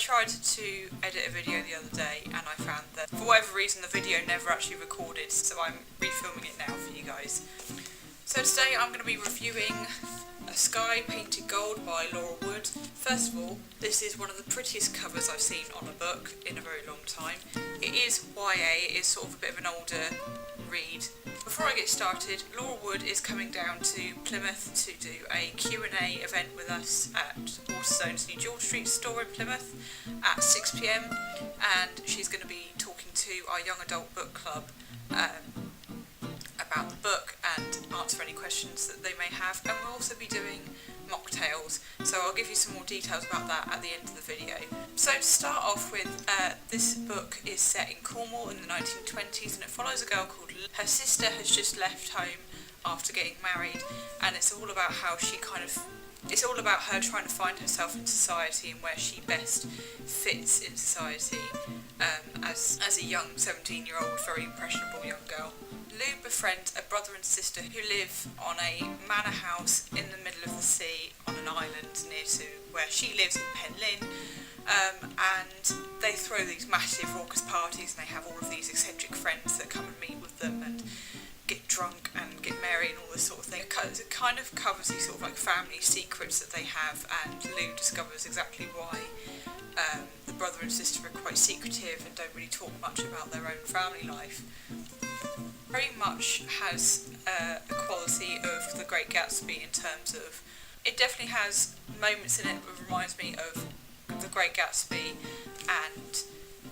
tried to edit a video the other day and I found that for whatever reason the video never actually recorded, so I'm refilming it now for you guys. So today I'm going to be reviewing A Sky Painted Gold by Laura Wood. First of all, this is one of the prettiest covers I've seen on a book in a very long time. It is YA, it is sort of a bit of an older read. Before I get started, Laura Wood is coming down to Plymouth to do a Q&A event with us at Waterstone's New George Street store in Plymouth at 6 p.m, and she's going to be talking to our young adult book club about the book and answer any questions that they may have, and we'll also be doing mocktails, so I'll give you some more details about that at the end of the video. So to start off with, this book is set in Cornwall in the 1920s, and it follows a girl called her sister has just left home after getting married, and it's all about how it's all about her trying to find herself in society and where she best fits in society as a young 17-year-old, very impressionable young girl. Lou befriends a brother and sister who live on a manor house in the middle of the sea on an island near to where she lives in Penllyn, and they throw these massive raucous parties, and they have all of these eccentric friends that come and meet with them and get drunk and get married and all this sort of thing. It kind of covers these sort of like family secrets that they have, and Lou discovers exactly why the brother and sister are quite secretive and don't really talk much about their own family life. Very much has a quality of The Great Gatsby in terms of, it definitely has moments in it that reminds me of The Great Gatsby and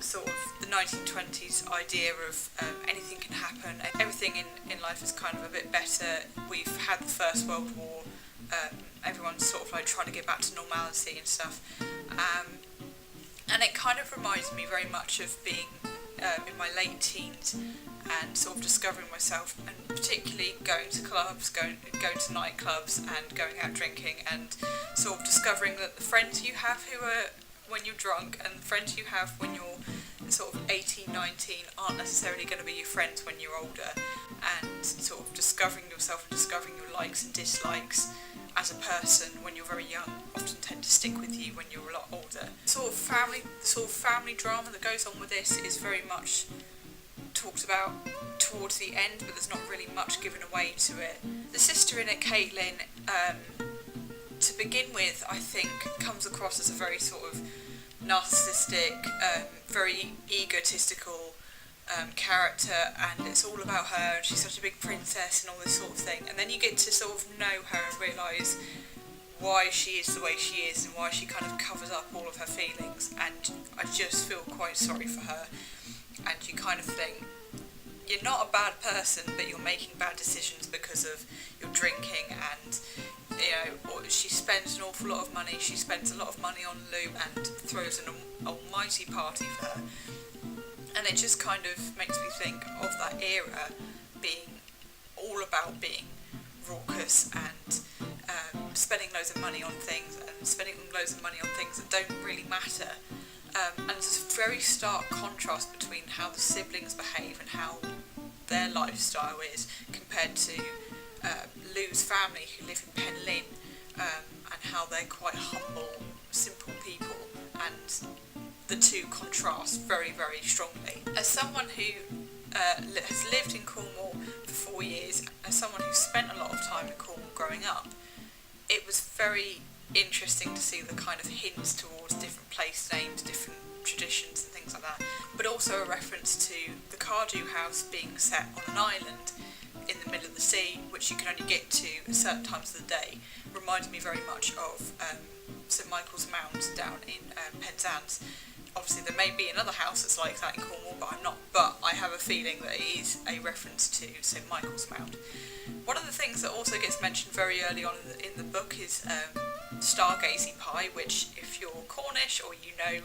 sort of the 1920s idea of anything can happen, everything in life is kind of a bit better. We've had the First World War, everyone's sort of like trying to get back to normality and stuff, and it kind of reminds me very much of being in my late teens and sort of discovering myself, and particularly going to clubs, going to nightclubs and going out drinking, and sort of discovering that the friends you have who are when you're drunk and the friends you have when you're sort of 18, 19 aren't necessarily going to be your friends when you're older, and sort of discovering yourself and discovering your likes and dislikes as a person when you're very young often tend to stick with you when you're a lot older. Sort of family drama that goes on with this is very much talked about towards the end, but there's not really much given away to it. The sister in it, Caitlin, to begin with, I think comes across as a very sort of narcissistic, very egotistical character, and it's all about her, and she's such a big princess and all this sort of thing, and then you get to sort of know her and realise why she is the way she is and why she kind of covers up all of her feelings, and I just feel quite sorry for her, and you kind of think, you're not a bad person, but you're making bad decisions because of your drinking, and she spends an awful lot of money. She spends a lot of money on Lou and throws an almighty party for her, and it just kind of makes me think of that era being all about being raucous and spending loads of money on things that don't really matter. And there's a very stark contrast between how the siblings behave and how their lifestyle is compared to Lou's family who live in Penllyn, and how they're quite humble, simple people, and the two contrast very, very strongly. As someone who has lived in Cornwall for 4 years, as someone who spent a lot of time in Cornwall growing up, it was very interesting to see the kind of hints towards different place names, different traditions and things like that, but also a reference to the Cardew house being set on an island in the middle of the sea, which you can only get to at certain times of the day. Reminds me very much of St Michael's Mount down in Penzance. Obviously there may be another house that's like that in Cornwall, but I have a feeling that it is a reference to St Michael's Mount. One of the things that also gets mentioned very early on in the book is Stargazy pie, which, if you're Cornish or you know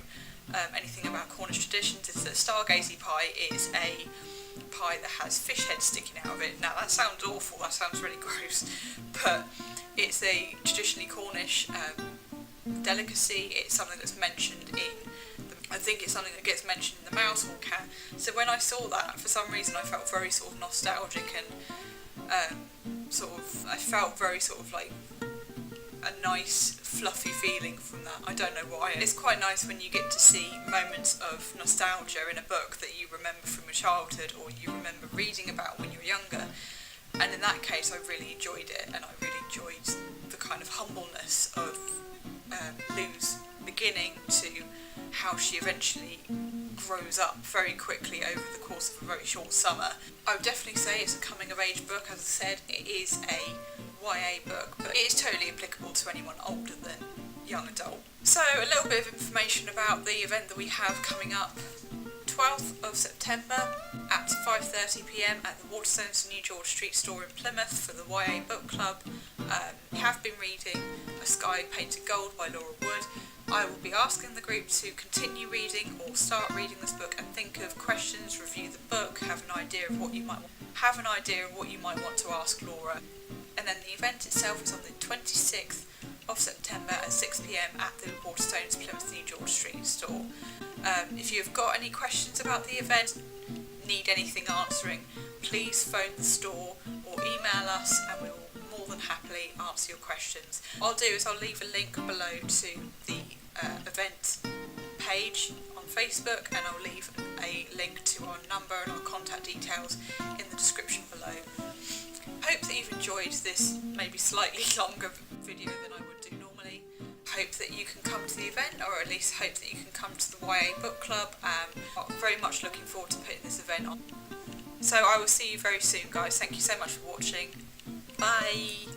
anything about Cornish traditions, is that Stargazy pie is a pie that has fish heads sticking out of it. Now that sounds awful, that sounds really gross, but it's a traditionally Cornish delicacy. It's something that's mentioned I think it's something that gets mentioned in the Mousehole Cat. So when I saw that, for some reason I felt very sort of nostalgic, and I felt very sort of like a nice fluffy feeling from that. I don't know why. It's quite nice when you get to see moments of nostalgia in a book that you remember from your childhood or you remember reading about when you were younger. And in that case, I really enjoyed it, and I really enjoyed the kind of humbleness of Lou's beginning to how she eventually grows up very quickly over the course of a very short summer. I would definitely say it's a coming-of-age book. As I said, it is a YA book, but it is totally applicable to anyone older than young adult. So a little bit of information about the event that we have coming up. 12th of September at 5:30pm at the Waterstones New George Street store in Plymouth for the YA Book Club. We have been reading A Sky Painted Gold by Laura Wood. I will be asking the group to continue reading or start reading this book and think of questions, review the book, have an idea of what you might want to ask Laura. And then the event itself is on the 26th of September at 6pm at the Waterstones Plymouth New George Street store. If you've got any questions about the event, need anything answering, please phone the store or email us and we will more than happily answer your questions. What I'll do is I'll leave a link below to the event page on Facebook, and I'll leave a link to our number and our contact details in the description below. I hope that you've enjoyed this maybe slightly longer video than I would do normally. Hope that you can come to the event, or at least hope that you can come to the YA Book Club. I'm very much looking forward to putting this event on. So I will see you very soon, guys. Thank you so much for watching. Bye!